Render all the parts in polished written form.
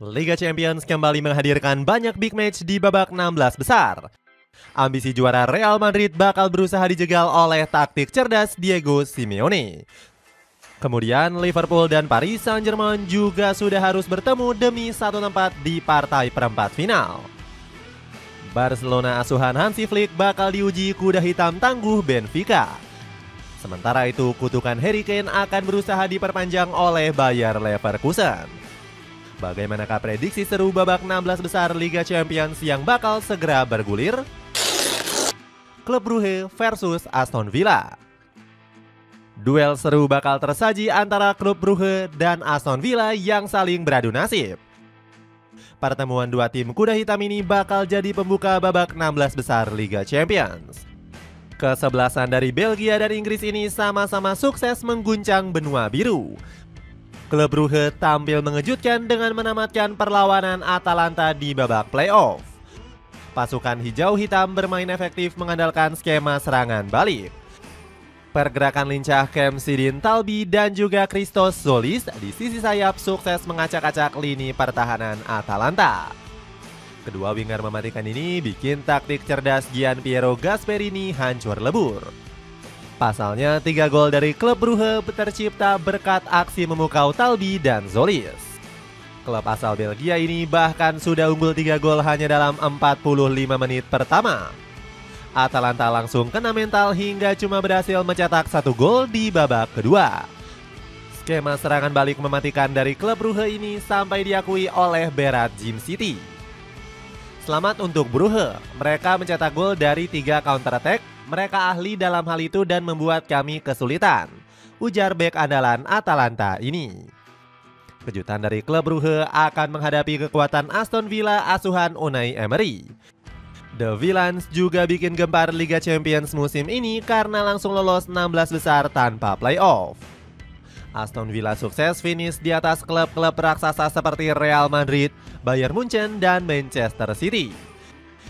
Liga Champions kembali menghadirkan banyak big match di babak 16 besar. Ambisi juara Real Madrid bakal berusaha dijegal oleh taktik cerdas Diego Simeone. Kemudian Liverpool dan Paris Saint-Germain juga sudah harus bertemu demi satu tempat di partai perempat final. Barcelona asuhan Hansi Flick bakal diuji kuda hitam tangguh Benfica. Sementara itu kutukan Harry Kane akan berusaha diperpanjang oleh Bayer Leverkusen. Bagaimanakah prediksi seru babak 16 besar Liga Champions yang bakal segera bergulir? Klub Brugge versus Aston Villa. Duel seru bakal tersaji antara klub Brugge dan Aston Villa yang saling beradu nasib. Pertemuan dua tim kuda hitam ini bakal jadi pembuka babak 16 besar Liga Champions. Kesebelasan dari Belgia dan Inggris ini sama-sama sukses mengguncang benua biru. Klub Brugge tampil mengejutkan dengan menamatkan perlawanan Atalanta di babak playoff. Pasukan hijau hitam bermain efektif mengandalkan skema serangan balik. Pergerakan lincah Cem Sidin Talbi dan juga Christos Zolis di sisi sayap sukses mengacak-acak lini pertahanan Atalanta. Kedua winger mematikan ini bikin taktik cerdas Gianpiero Gasperini hancur lebur. Pasalnya 3 gol dari klub Brugge tercipta berkat aksi memukau Talbi dan Zolis. Klub asal Belgia ini bahkan sudah unggul 3 gol hanya dalam 45 menit pertama. Atalanta langsung kena mental hingga cuma berhasil mencetak 1 gol di babak kedua. Skema serangan balik mematikan dari klub Brugge ini sampai diakui oleh Berat Gym City. Selamat untuk Brugge, mereka mencetak gol dari 3 counter attack. Mereka ahli dalam hal itu dan membuat kami kesulitan, ujar bek andalan Atalanta ini. Kejutan dari klub Brugge akan menghadapi kekuatan Aston Villa asuhan Unai Emery. The Villains juga bikin gempar Liga Champions musim ini karena langsung lolos 16 besar tanpa playoff. Aston Villa sukses finish di atas klub-klub raksasa seperti Real Madrid, Bayern Munchen, dan Manchester City.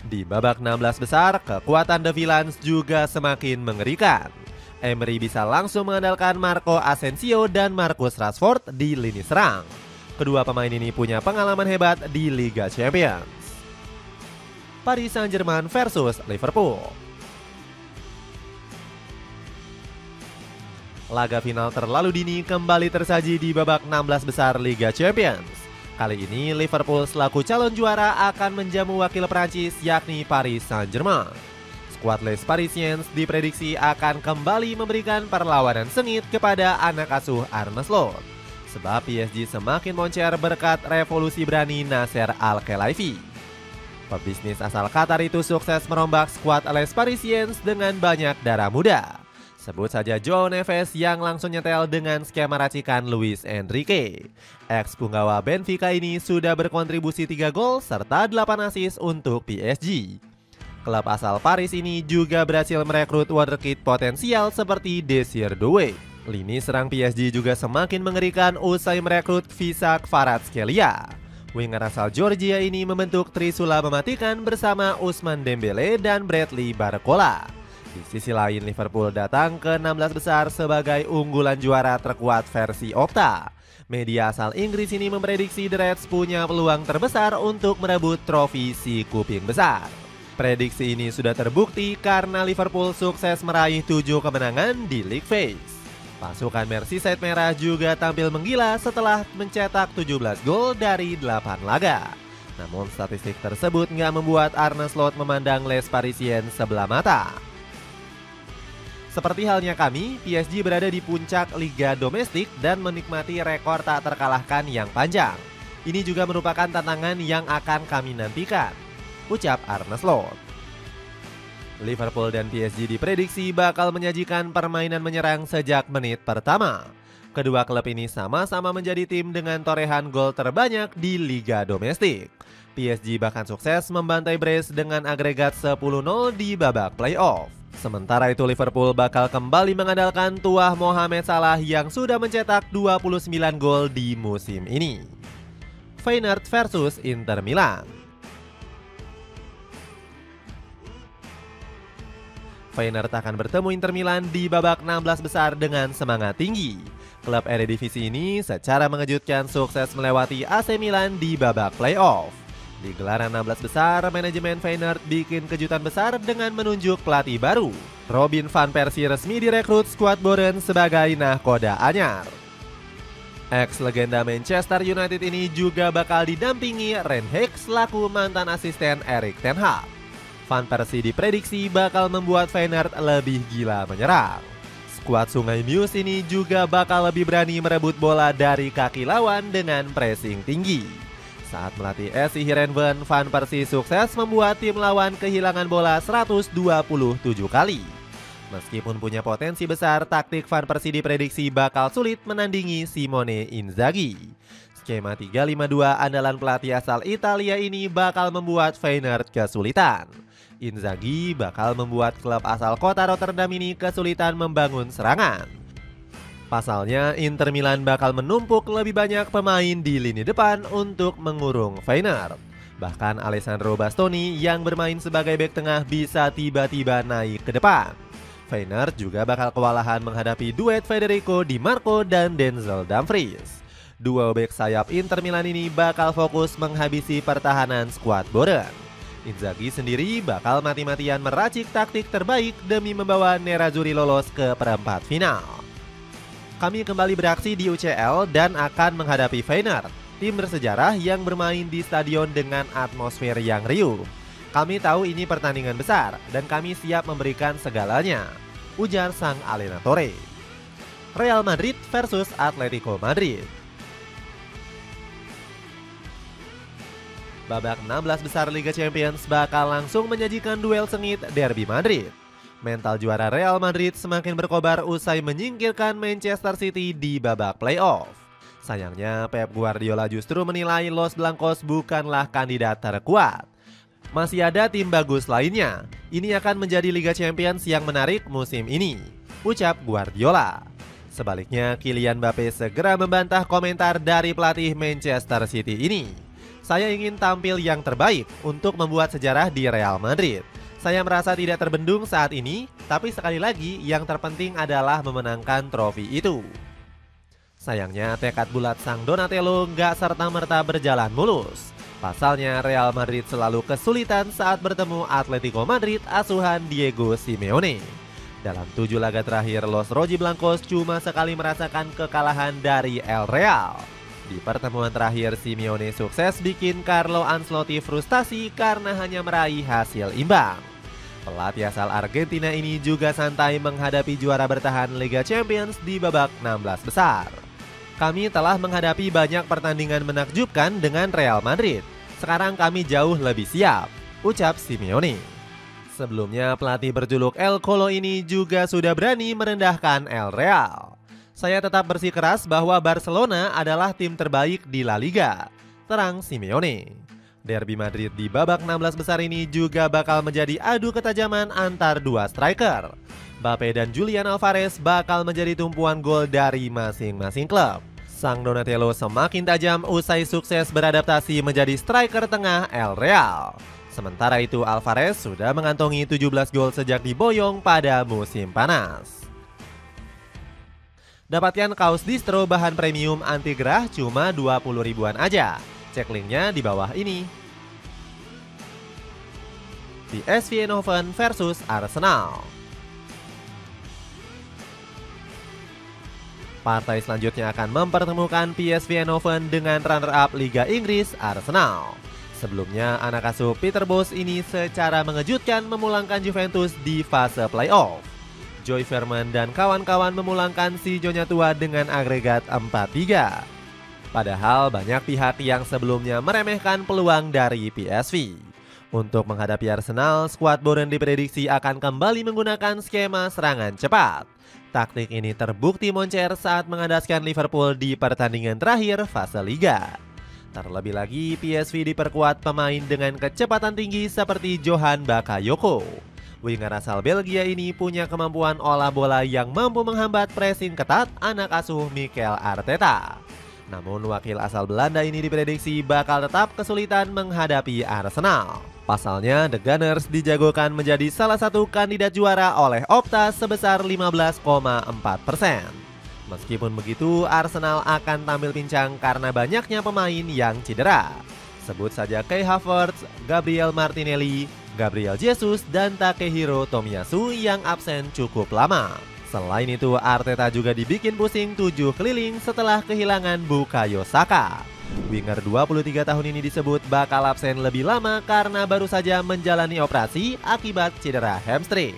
Di babak 16 besar, kekuatan The Villains juga semakin mengerikan. Emery bisa langsung mengandalkan Marco Asensio dan Marcus Rashford di lini serang. Kedua pemain ini punya pengalaman hebat di Liga Champions. Paris Saint-Germain versus Liverpool. Laga final terlalu dini kembali tersaji di babak 16 besar Liga Champions. Kali ini Liverpool selaku calon juara akan menjamu wakil Prancis yakni Paris Saint-Germain. Skuad Les Parisiens diprediksi akan kembali memberikan perlawanan sengit kepada anak asuh Arne Slot. Sebab PSG semakin moncer berkat revolusi berani Nasser Al-Khelaifi. Pebisnis asal Qatar itu sukses merombak skuad Les Parisiens dengan banyak darah muda. Sebut saja João Neves yang langsung nyetel dengan skema racikan Luis Enrique. Ex punggawa Benfica ini sudah berkontribusi 3 gol serta 8 assist untuk PSG. Klub asal Paris ini juga berhasil merekrut wonderkid potensial seperti Desire Doué. Lini serang PSG juga semakin mengerikan usai merekrut Visca Kvaratskhelia. Winger asal Georgia ini membentuk trisula mematikan bersama Ousmane Dembélé dan Bradley Barcola. Di sisi lain Liverpool datang ke 16 besar sebagai unggulan juara terkuat versi Opta. Media asal Inggris ini memprediksi The Reds punya peluang terbesar untuk merebut trofi si kuping besar. Prediksi ini sudah terbukti karena Liverpool sukses meraih 7 kemenangan di League Phase. Pasukan Merseyside Merah juga tampil menggila setelah mencetak 17 gol dari 8 laga. Namun statistik tersebut nggak membuat Arne Slot memandang Les Parisiens sebelah mata. Seperti halnya kami, PSG berada di puncak liga domestik dan menikmati rekor tak terkalahkan yang panjang. Ini juga merupakan tantangan yang akan kami nantikan, ucap Arne Slot. Liverpool dan PSG diprediksi bakal menyajikan permainan menyerang sejak menit pertama. Kedua klub ini sama-sama menjadi tim dengan torehan gol terbanyak di liga domestik. PSG bahkan sukses membantai Brest dengan agregat 10-0 di babak playoff. Sementara itu Liverpool bakal kembali mengandalkan tuah Mohamed Salah yang sudah mencetak 29 gol di musim ini. Feyenoord versus Inter Milan. Feyenoord akan bertemu Inter Milan di babak 16 besar dengan semangat tinggi. Klub Eredivisie ini secara mengejutkan sukses melewati AC Milan di babak playoff. Di gelaran 16 besar, manajemen Feyenoord bikin kejutan besar dengan menunjuk pelatih baru. Robin van Persie resmi direkrut skuad Boren sebagai nahkoda anyar. Ex-legenda Manchester United ini juga bakal didampingi Rene Hake selaku mantan asisten Erik ten Hag. Van Persie diprediksi bakal membuat Feyenoord lebih gila menyerang. Skuad Sungai Mews ini juga bakal lebih berani merebut bola dari kaki lawan dengan pressing tinggi. Saat melatih SC Heerenveen, Van Persie sukses membuat tim lawan kehilangan bola 127 kali. Meskipun punya potensi besar, taktik Van Persie diprediksi bakal sulit menandingi Simone Inzaghi. Skema 3-5-2 andalan pelatih asal Italia ini bakal membuat Feyenoord kesulitan. Inzaghi bakal membuat klub asal kota Rotterdam ini kesulitan membangun serangan. Pasalnya, Inter Milan bakal menumpuk lebih banyak pemain di lini depan untuk mengurung Feyenoord. Bahkan Alessandro Bastoni yang bermain sebagai bek tengah bisa tiba-tiba naik ke depan. Feyenoord juga bakal kewalahan menghadapi duet Federico Di Marco dan Denzel Dumfries. Duo bek sayap Inter Milan ini bakal fokus menghabisi pertahanan skuad Boren. Inzaghi sendiri bakal mati-matian meracik taktik terbaik demi membawa Nerazzurri lolos ke perempat final. Kami kembali beraksi di UCL dan akan menghadapi Feyenoord, tim bersejarah yang bermain di stadion dengan atmosfer yang riuh. Kami tahu ini pertandingan besar dan kami siap memberikan segalanya, ujar sang Allenatore. Real Madrid versus Atletico Madrid. Babak 16 besar Liga Champions bakal langsung menyajikan duel sengit derby Madrid. Mental juara Real Madrid semakin berkobar usai menyingkirkan Manchester City di babak playoff. Sayangnya Pep Guardiola justru menilai Los Blancos bukanlah kandidat terkuat. Masih ada tim bagus lainnya. Ini akan menjadi Liga Champions yang menarik musim ini, ucap Guardiola. Sebaliknya, Kylian Mbappe segera membantah komentar dari pelatih Manchester City ini. Saya ingin tampil yang terbaik untuk membuat sejarah di Real Madrid. Saya merasa tidak terbendung saat ini, tapi sekali lagi yang terpenting adalah memenangkan trofi itu. Sayangnya tekad bulat sang Donatello nggak serta-merta berjalan mulus. Pasalnya Real Madrid selalu kesulitan saat bertemu Atletico Madrid asuhan Diego Simeone. Dalam 7 laga terakhir, Los Rojiblancos cuma sekali merasakan kekalahan dari El Real. Di pertemuan terakhir, Simeone sukses bikin Carlo Ancelotti frustasi karena hanya meraih hasil imbang. Pelatih asal Argentina ini juga santai menghadapi juara bertahan Liga Champions di babak 16 besar. Kami telah menghadapi banyak pertandingan menakjubkan dengan Real Madrid. Sekarang kami jauh lebih siap, ucap Simeone. Sebelumnya pelatih berjuluk El Colo ini juga sudah berani merendahkan El Real. Saya tetap bersikeras bahwa Barcelona adalah tim terbaik di La Liga, terang Simeone. Derby Madrid di babak 16 besar ini juga bakal menjadi adu ketajaman antar dua striker. Mbappe dan Julian Alvarez bakal menjadi tumpuan gol dari masing-masing klub. Sang Donatello semakin tajam usai sukses beradaptasi menjadi striker tengah El Real. Sementara itu Alvarez sudah mengantongi 17 gol sejak diboyong pada musim panas. Dapatkan kaos distro bahan premium anti gerah cuma 20 ribuan aja. Cek linknya di bawah ini. PSV Eindhoven versus Arsenal. Partai selanjutnya akan mempertemukan PSV Eindhoven dengan runner-up Liga Inggris Arsenal. Sebelumnya anak asuh Peter Bosz ini secara mengejutkan memulangkan Juventus di fase playoff. Joy Veerman dan kawan-kawan memulangkan si Nyonya tua dengan agregat 4-3. Padahal banyak pihak yang sebelumnya meremehkan peluang dari PSV. Untuk menghadapi Arsenal, skuad Boren diprediksi akan kembali menggunakan skema serangan cepat. Taktik ini terbukti moncer saat mengandaskan Liverpool di pertandingan terakhir fase Liga. Terlebih lagi, PSV diperkuat pemain dengan kecepatan tinggi seperti Johan Bakayoko. Winger asal Belgia ini punya kemampuan olah bola yang mampu menghambat pressing ketat anak asuh Mikel Arteta. Namun wakil asal Belanda ini diprediksi bakal tetap kesulitan menghadapi Arsenal. Pasalnya The Gunners dijagokan menjadi salah satu kandidat juara oleh Opta sebesar 15,4%. Meskipun begitu, Arsenal akan tampil pincang karena banyaknya pemain yang cedera. Sebut saja Kai Havertz, Gabriel Martinelli, Gabriel Jesus, dan Takehiro Tomiyasu yang absen cukup lama. Selain itu, Arteta juga dibikin pusing 7 keliling setelah kehilangan Bukayo Saka. Winger 23 tahun ini disebut bakal absen lebih lama karena baru saja menjalani operasi akibat cedera hamstring.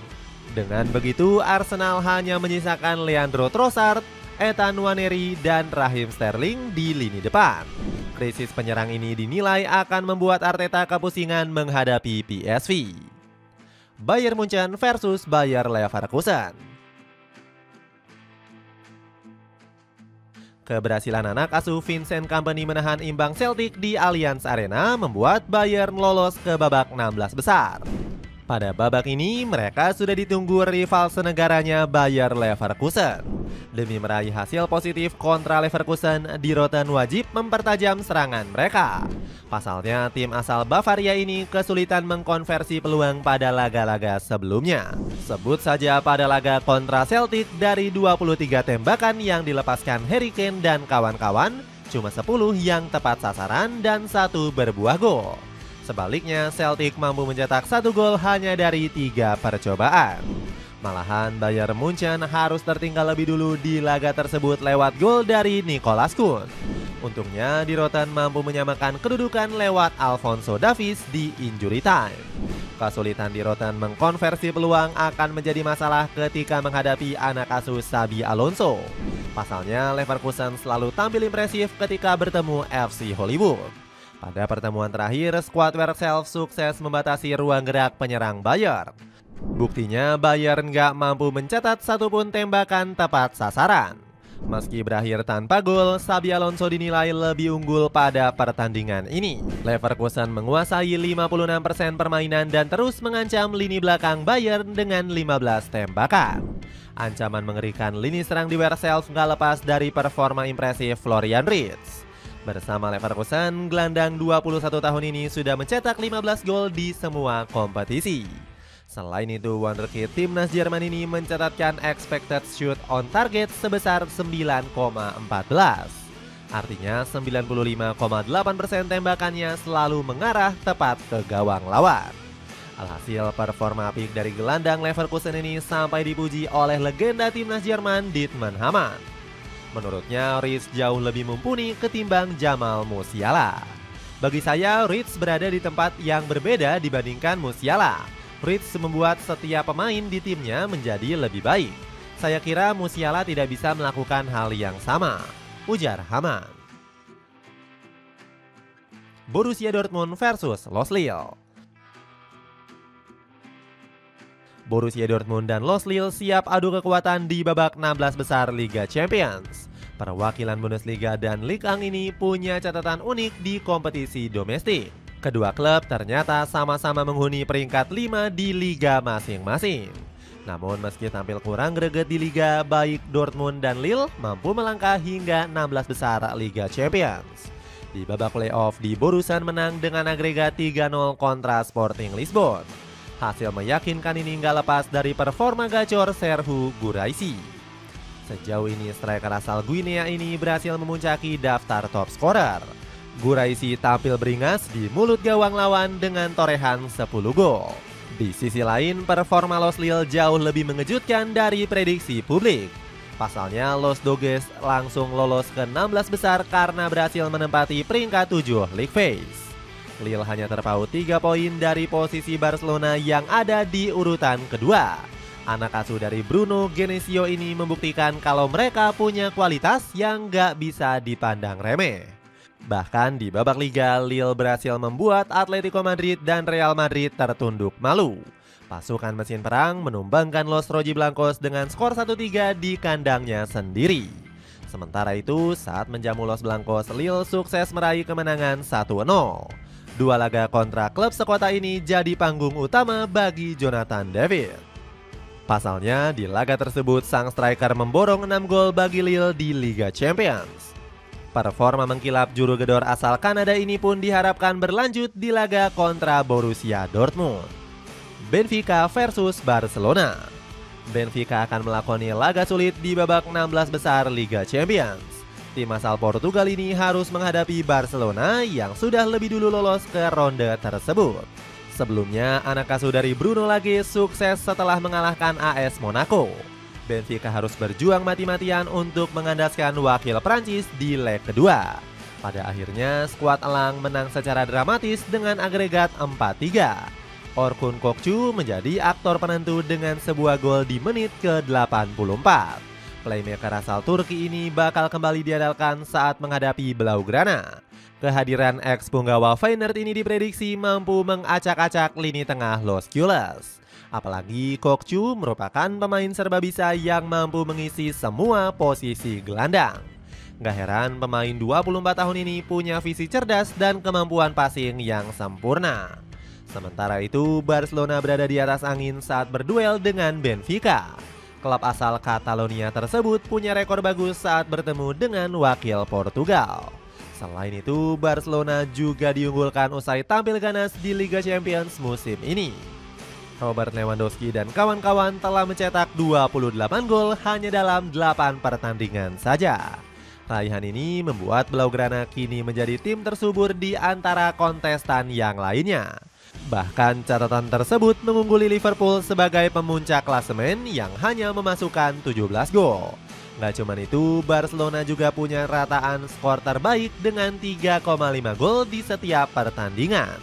Dengan begitu, Arsenal hanya menyisakan Leandro Trossard, Ethan Nwaneri, dan Raheem Sterling di lini depan. Krisis penyerang ini dinilai akan membuat Arteta kepusingan menghadapi PSV. Bayern Munchen versus Bayer Leverkusen. Keberhasilan anak asuh Vincent Kompany menahan imbang Celtic di Allianz Arena membuat Bayern lolos ke babak 16 besar. Pada babak ini, mereka sudah ditunggu rival senegaranya Bayer Leverkusen. Demi meraih hasil positif kontra Leverkusen, Di Roten wajib mempertajam serangan mereka. Pasalnya, tim asal Bavaria ini kesulitan mengkonversi peluang pada laga-laga sebelumnya. Sebut saja pada laga kontra Celtic, dari 23 tembakan yang dilepaskan Harry Kane dan kawan-kawan, cuma 10 yang tepat sasaran dan 1 berbuah gol. Sebaliknya, Celtic mampu mencetak 1 gol hanya dari 3 percobaan. Malahan Bayern Munchen harus tertinggal lebih dulu di laga tersebut lewat gol dari Nicolas Kuhn. Untungnya Di Roten mampu menyamakan kedudukan lewat Alphonso Davies di injury time. Kesulitan Di Roten mengkonversi peluang akan menjadi masalah ketika menghadapi anak asuh Xabi Alonso. Pasalnya Leverkusen selalu tampil impresif ketika bertemu FC Hollywood. Pada pertemuan terakhir, skuad Werkself sukses membatasi ruang gerak penyerang Bayern. Buktinya Bayern nggak mampu mencatat satupun tembakan tepat sasaran. Meski berakhir tanpa gol, Xabi Alonso dinilai lebih unggul pada pertandingan ini. Leverkusen menguasai 56% permainan dan terus mengancam lini belakang Bayern dengan 15 tembakan. Ancaman mengerikan lini serang di Werkself nggak lepas dari performa impresif Florian Wirtz. Bersama Leverkusen, gelandang 21 tahun ini sudah mencetak 15 gol di semua kompetisi. Selain itu, wonderkid timnas Jerman ini mencatatkan expected shoot on target sebesar 9,14. Artinya 95,8% tembakannya selalu mengarah tepat ke gawang lawan. Alhasil, performa apik dari gelandang Leverkusen ini sampai dipuji oleh legenda timnas Jerman Dietmar Hamann. Menurutnya, Ritz jauh lebih mumpuni ketimbang Jamal Musiala. Bagi saya, Ritz berada di tempat yang berbeda dibandingkan Musiala. Ritz membuat setiap pemain di timnya menjadi lebih baik. Saya kira Musiala tidak bisa melakukan hal yang sama, ujar Hamann. Borussia Dortmund versus Los Lille. Borussia Dortmund dan Los Lille siap adu kekuatan di babak 16 besar Liga Champions. Perwakilan Bundesliga dan Ligue 1 ini punya catatan unik di kompetisi domestik. Kedua klub ternyata sama-sama menghuni peringkat 5 di liga masing-masing. Namun meski tampil kurang greget di liga, baik Dortmund dan Lille mampu melangkah hingga 16 besar Liga Champions. Di babak playoff, di Borusan menang dengan agregat 3-0 kontra Sporting Lisbon. Hasil meyakinkan ini nggak lepas dari performa gacor Serhou Guirassy. Sejauh ini striker asal Guinea ini berhasil memuncaki daftar top scorer. Guirassy tampil beringas di mulut gawang lawan dengan torehan 10 gol. Di sisi lain, performa Los Lille jauh lebih mengejutkan dari prediksi publik. Pasalnya, Los Doges langsung lolos ke 16 besar karena berhasil menempati peringkat 7 League Phase. Lille hanya terpaut 3 poin dari posisi Barcelona yang ada di urutan kedua. Anak asuh dari Bruno Genesio ini membuktikan kalau mereka punya kualitas yang gak bisa dipandang remeh. Bahkan di babak liga, Lille berhasil membuat Atletico Madrid dan Real Madrid tertunduk malu. Pasukan mesin perang menumbangkan Los Rojiblancos dengan skor 1-3 di kandangnya sendiri. Sementara itu, saat menjamu Los Blancos, Lille sukses meraih kemenangan 1-0. Dua laga kontra klub sekota ini jadi panggung utama bagi Jonathan David. Pasalnya, di laga tersebut sang striker memborong 6 gol bagi Lille di Liga Champions. Performa mengkilap juru gedor asal Kanada ini pun diharapkan berlanjut di laga kontra Borussia Dortmund. Benfica versus Barcelona. Benfica akan melakoni laga sulit di babak 16 besar Liga Champions. Tim asal Portugal ini harus menghadapi Barcelona yang sudah lebih dulu lolos ke ronde tersebut. Sebelumnya, anak asuh dari Bruno Lage sukses setelah mengalahkan AS Monaco. Benfica harus berjuang mati-matian untuk mengandaskan wakil Prancis di leg kedua. Pada akhirnya, skuad elang menang secara dramatis dengan agregat 4-3. Orkun Kokcu menjadi aktor penentu dengan sebuah gol di menit ke-84. Playmaker asal Turki ini bakal kembali diandalkan saat menghadapi Blaugrana. Kehadiran ex punggawa Feyenoord ini diprediksi mampu mengacak-acak lini tengah Los Gules. Apalagi Kokcu merupakan pemain serba bisa yang mampu mengisi semua posisi gelandang. Gak heran pemain 24 tahun ini punya visi cerdas dan kemampuan passing yang sempurna. Sementara itu, Barcelona berada di atas angin saat berduel dengan Benfica. Klub asal Catalonia tersebut punya rekor bagus saat bertemu dengan wakil Portugal. Selain itu, Barcelona juga diunggulkan usai tampil ganas di Liga Champions musim ini. Robert Lewandowski dan kawan-kawan telah mencetak 28 gol hanya dalam 8 pertandingan saja. Raihan ini membuat Blaugrana kini menjadi tim tersubur di antara kontestan yang lainnya. Bahkan catatan tersebut mengungguli Liverpool sebagai pemuncak klasemen yang hanya memasukkan 17 gol. Gak cuman itu, Barcelona juga punya rataan skor terbaik dengan 3,5 gol di setiap pertandingan.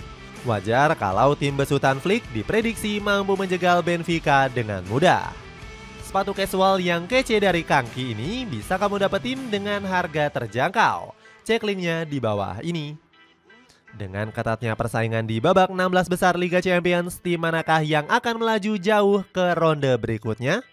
Wajar kalau tim besutan Flick diprediksi mampu menjegal Benfica dengan mudah. Sepatu casual yang kece dari Kangki ini bisa kamu dapetin dengan harga terjangkau. Cek linknya di bawah ini. Dengan ketatnya persaingan di babak 16 besar Liga Champions, tim manakah yang akan melaju jauh ke ronde berikutnya?